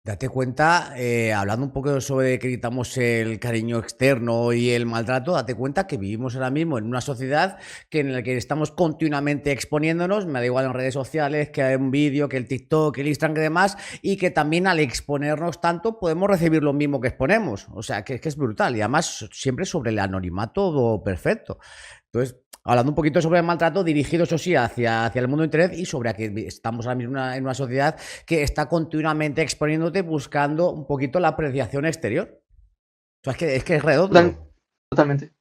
Date cuenta, hablando un poco sobre que quitamos el cariño externo y el maltrato, date cuenta que vivimos ahora mismo en una sociedad en la que estamos continuamente exponiéndonos, me da igual en redes sociales, que hay un vídeo, que el TikTok, que el Instagram y demás, y que también al exponernos tanto podemos recibir lo mismo que exponemos. O sea, que es brutal. Y además siempre sobre el anonimato perfecto. Entonces, hablando un poquito sobre el maltrato, dirigido, eso sí, hacia el mundo de Internet y sobre que estamos ahora mismo en una sociedad que está continuamente exponiéndote buscando un poquito la apreciación exterior. O sea, es que es Total- redondo. Totalmente,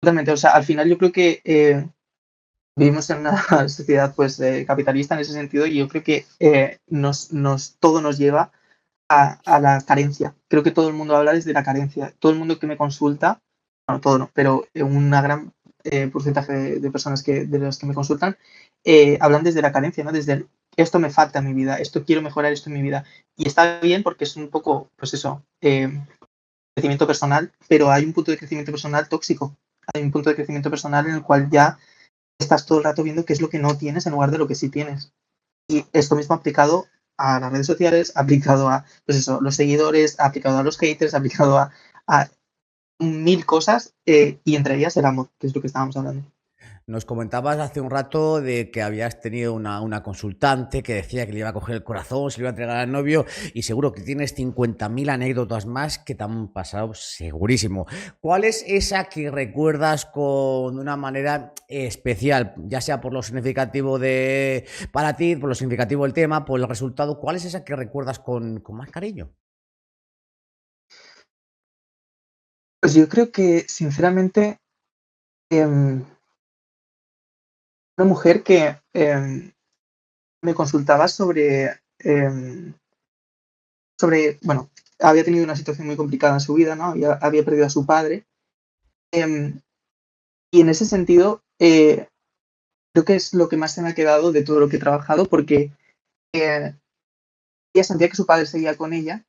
totalmente. O sea, al final yo creo que vivimos en una sociedad pues capitalista en ese sentido y yo creo que todo nos lleva a la carencia. Creo que todo el mundo habla desde la carencia. Todo el mundo que me consulta, no todo no, pero una gran porcentaje de personas de los que me consultan hablan desde la carencia, ¿no? Desde esto me falta en mi vida, esto quiero mejorar esto en mi vida. Y está bien porque es un poco, pues eso, crecimiento personal, pero hay un punto de crecimiento personal tóxico. Hay un punto de crecimiento personal en el cual ya estás todo el rato viendo qué es lo que no tienes en lugar de lo que sí tienes. Y esto mismo aplicado a las redes sociales, aplicado a pues eso, los seguidores, aplicado a los haters, aplicado a mil cosas y entre ellas el amor, que es lo que estábamos hablando. Nos comentabas hace un rato de que habías tenido una consultante que decía que le iba a coger el corazón, se le iba a entregar al novio y seguro que tienes 50.000 anécdotas más que te han pasado segurísimo. ¿Cuál es esa que recuerdas con una manera especial, ya sea por lo significativo para ti, por lo significativo del tema, por el resultado? ¿Cuál es esa que recuerdas con más cariño? Pues yo creo que, sinceramente, una mujer que me consultaba bueno, había tenido una situación muy complicada en su vida, ¿no? Había perdido a su padre. em, y en ese sentido, creo que es lo que más se me ha quedado de todo lo que he trabajado, porque eh, ella sentía que su padre seguía con ella,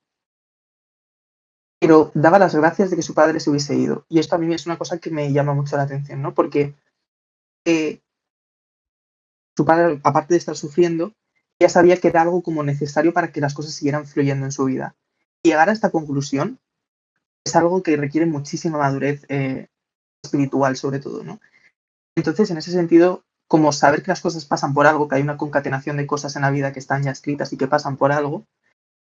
pero daba las gracias de que su padre se hubiese ido. Y esto a mí es una cosa que me llama mucho la atención, ¿no? Porque eh, su padre, aparte de estar sufriendo, ya sabía que era algo como necesario para que las cosas siguieran fluyendo en su vida. Y llegar a esta conclusión es algo que requiere muchísima madurez espiritual, sobre todo, ¿no? Entonces, en ese sentido, como saber que las cosas pasan por algo, que hay una concatenación de cosas en la vida que están ya escritas y que pasan por algo,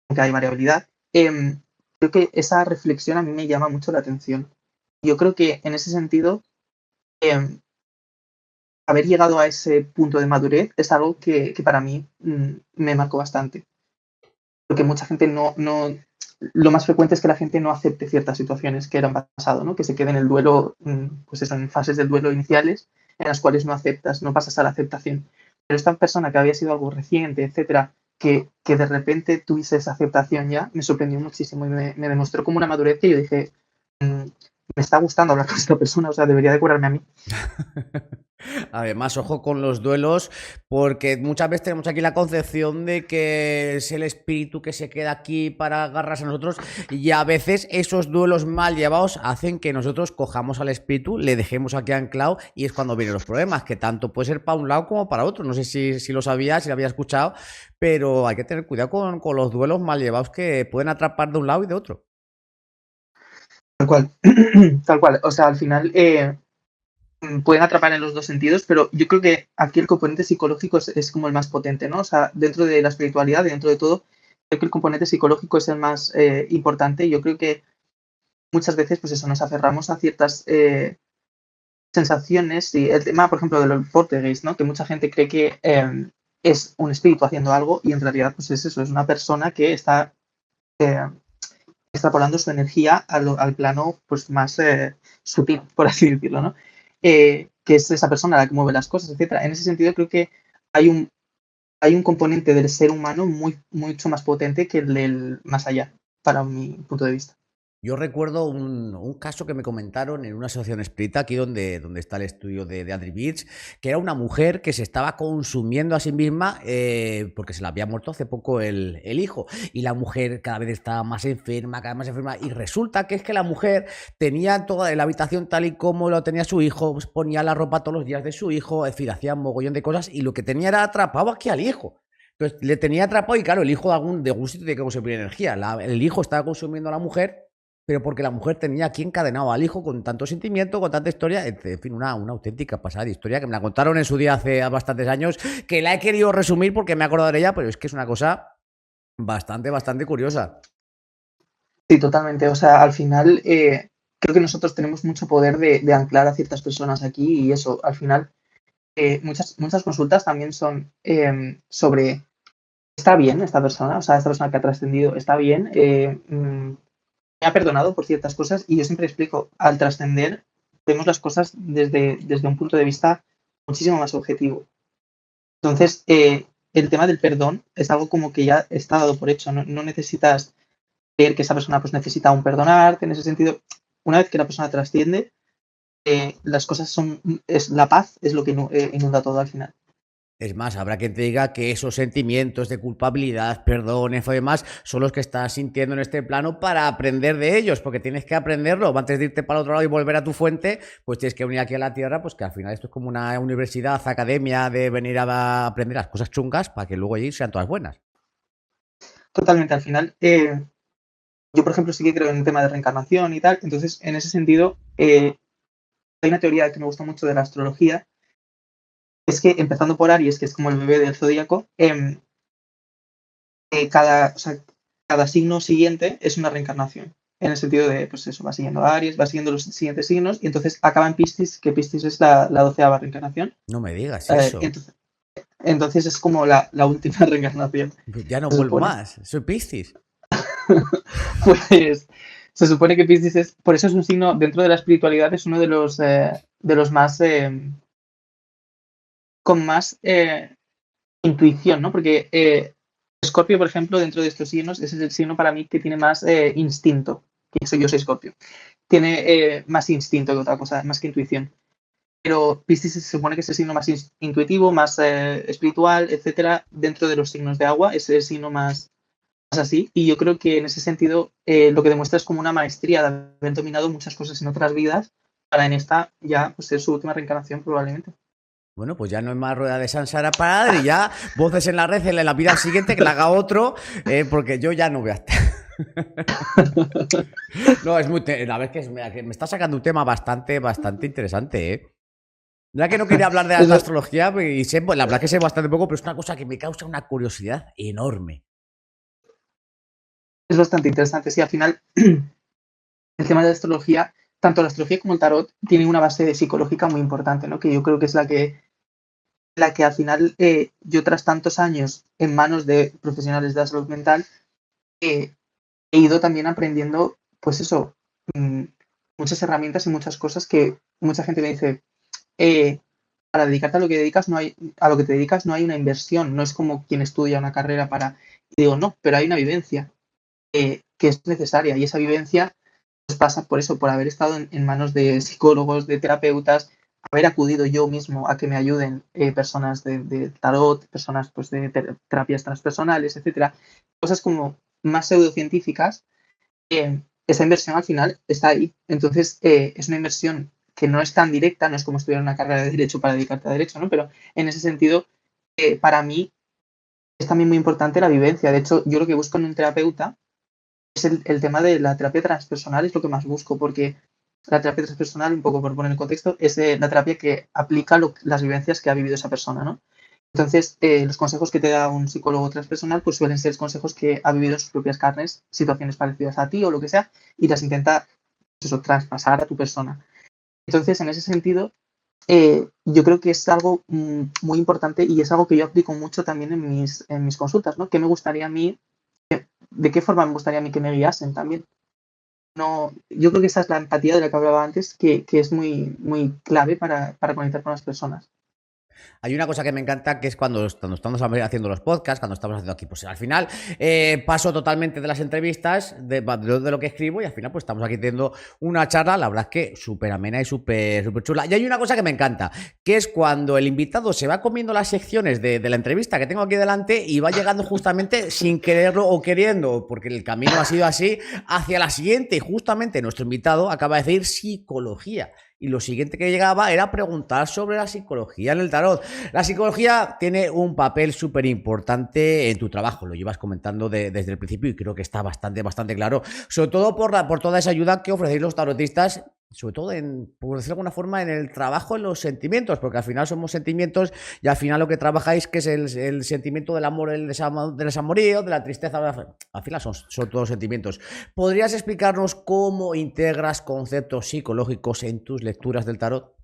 aunque hay variabilidad, creo que esa reflexión a mí me llama mucho la atención. Yo creo que en ese sentido, eh, haber llegado a ese punto de madurez es algo que para mí me marcó bastante. Porque mucha gente lo más frecuente es que la gente no acepte ciertas situaciones que eran pasado, ¿no? Que se quede en el duelo, pues eso, en fases del duelo iniciales, en las cuales no aceptas, no pasas a la aceptación. Pero esta persona que había sido algo reciente, etcétera, que de repente tuviese esa aceptación ya, me sorprendió muchísimo y me demostró como una madurez que yo dije, me está gustando hablar con esta persona, o sea, debería de curarme a mí. Además, ojo con los duelos, porque muchas veces tenemos aquí la concepción de que es el espíritu que se queda aquí para agarrarse a nosotros y a veces esos duelos mal llevados hacen que nosotros cojamos al espíritu, le dejemos aquí anclado y es cuando vienen los problemas, que tanto puede ser para un lado como para otro. No sé si lo sabías, si lo había escuchado, pero hay que tener cuidado con los duelos mal llevados que pueden atrapar de un lado y de otro. Tal cual, tal cual. O sea, al final pueden atrapar en los dos sentidos, pero yo creo que aquí el componente psicológico es como el más potente, ¿no? O sea, dentro de la espiritualidad, dentro de todo, creo que el componente psicológico es el más importante. Yo creo que muchas veces, pues eso, nos aferramos a ciertas sensaciones y el tema, por ejemplo, de los poltergeist, ¿no? Que mucha gente cree que es un espíritu haciendo algo y en realidad, pues es eso, es una persona que está eh, extrapolando su energía al plano pues más sutil, por así decirlo, ¿no? Que es esa persona la que mueve las cosas, etcétera. En ese sentido, creo que hay un, hay un componente del ser humano mucho más potente que el del más allá, para mi punto de vista. Yo recuerdo un caso que me comentaron en una asociación espírita, aquí donde está el estudio de Adri Beach, que era una mujer que se estaba consumiendo a sí misma porque se le había muerto hace poco el hijo. Y la mujer cada vez estaba más enferma, cada vez más enferma. Y resulta que es que la mujer tenía toda la habitación tal y como lo tenía su hijo, pues ponía la ropa todos los días de su hijo, es decir, hacía un mogollón de cosas y lo que tenía era atrapado aquí al hijo. Entonces le tenía atrapado y claro, el hijo de algún sitio tiene que consumir energía. El hijo estaba consumiendo a la mujer, pero porque la mujer tenía aquí encadenado al hijo con tanto sentimiento, con tanta historia, en fin, una auténtica pasada de historia que me la contaron en su día hace bastantes años, que la he querido resumir porque me he acordado de ella, pero es que es una cosa bastante curiosa. Sí, totalmente. O sea, al final creo que nosotros tenemos mucho poder de anclar a ciertas personas aquí y eso, al final, muchas consultas también son sobre, ¿está bien esta persona? O sea, esta persona que ha trascendido, ¿está bien? Me ha perdonado por ciertas cosas y yo siempre explico, al trascender vemos las cosas desde un punto de vista muchísimo más objetivo. Entonces, el tema del perdón es algo como que ya está dado por hecho, no necesitas creer que esa persona pues necesita un perdonarte en ese sentido. Una vez que la persona trasciende, las cosas la paz es lo que inunda todo al final. Es más, habrá quien te diga que esos sentimientos de culpabilidad, perdón, y demás, son los que estás sintiendo en este plano para aprender de ellos, porque tienes que aprenderlo. Antes de irte para el otro lado y volver a tu fuente, pues tienes que venir aquí a la Tierra, pues que al final esto es como una universidad, academia de venir a aprender las cosas chungas para que luego allí sean todas buenas. Totalmente, al final, yo por ejemplo sí que creo en el tema de reencarnación y tal, entonces en ese sentido hay una teoría que me gusta mucho de la astrología, es que empezando por Aries, que es como el bebé del zodíaco, o sea, cada signo siguiente es una reencarnación. En el sentido de, pues eso, va siguiendo a Aries, va siguiendo los siguientes signos, y entonces acaba en Piscis, que Piscis es la 12ª reencarnación. No me digas eso. Entonces es como la última reencarnación. Pues ya no Se vuelvo supone. más. Soy Piscis. Pues se supone que Piscis por eso es un signo, dentro de la espiritualidad, es uno de los más, con más intuición, ¿no? Porque Escorpio, por ejemplo, dentro de estos signos, ese es el signo para mí que tiene más instinto. Yo soy Escorpio. Tiene más instinto que otra cosa, más que intuición. Pero Piscis se supone que es el signo más intuitivo, más espiritual, etcétera. Dentro de los signos de agua es el signo más así. Y yo creo que en ese sentido lo que demuestra es como una maestría de haber dominado muchas cosas en otras vidas para en esta ya pues, ser su última reencarnación probablemente. Bueno, pues ya no hay más rueda de Sansara para Adri, ya voces en la red en la vida siguiente que la haga otro, porque yo ya no voy a estar. No, es muy. La vez que me está sacando un tema bastante interesante, ¿eh? La que no quería hablar de la astrología, y sé, pues, la verdad que sé bastante poco, pero es una cosa que me causa una curiosidad enorme. Es bastante interesante, sí, al final el tema de la astrología, tanto la astrología como el tarot, tienen una base psicológica muy importante, ¿no? Que yo creo que es la que al final, yo tras tantos años en manos de profesionales de la salud mental, he ido también aprendiendo, pues eso, muchas herramientas y muchas cosas que mucha gente me dice, para dedicarte a lo que dedicas a lo que te dedicas no hay una inversión, no es como quien estudia una carrera para. Y digo, no, pero hay una vivencia que es necesaria y esa vivencia pues, pasa por eso, por haber estado en manos de psicólogos, de terapeutas, haber acudido yo mismo a que me ayuden personas de tarot, personas pues, de terapias transpersonales, etcétera, cosas como más pseudocientíficas. Esa inversión al final está ahí. Entonces, es una inversión que no es tan directa, no es como estudiar una carrera de Derecho para dedicarte a Derecho, ¿no? Pero en ese sentido, para mí es también muy importante la vivencia. De hecho, yo lo que busco en un terapeuta es el tema de la terapia transpersonal, es lo que más busco, porque la terapia transpersonal, un poco por poner el contexto, es la terapia que aplica las vivencias que ha vivido esa persona, ¿no? Entonces, los consejos que te da un psicólogo transpersonal pues suelen ser consejos que ha vivido en sus propias carnes, situaciones parecidas a ti o lo que sea, y las intenta pues eso, traspasar a tu persona. Entonces, en ese sentido, yo creo que es algo muy importante y es algo que yo aplico mucho también en mis consultas, ¿no? ¿Qué me gustaría a mí, de qué forma me gustaría a mí que me guiasen también? No, yo creo que esa es la empatía de la que hablaba antes, que es muy, muy clave para conectar con las personas. Hay una cosa que me encanta que es cuando estamos haciendo los podcasts, cuando estamos haciendo aquí, pues al final paso totalmente de las entrevistas, de lo que escribo y al final pues estamos aquí teniendo una charla, la verdad es que súper amena y súper chula. Y hay una cosa que me encanta, que es cuando el invitado se va comiendo las secciones de la entrevista que tengo aquí delante y va llegando justamente sin quererlo o queriendo, porque el camino ha sido así, hacia la siguiente y justamente nuestro invitado acaba de decir psicología. y lo siguiente que llegaba era preguntar sobre la psicología en el tarot. La psicología tiene un papel súper importante en tu trabajo, lo llevas comentando desde el principio y creo que está bastante claro, sobre todo por toda esa ayuda que ofrecéis los tarotistas, sobre todo por decirlo de alguna forma, en el trabajo en los sentimientos, porque al final somos sentimientos y al final lo que trabajáis que es el sentimiento del amor, del desamorío, de la tristeza, al final son todos sentimientos. ¿Podrías explicarnos cómo integras conceptos psicológicos en tus lecturas del tarot?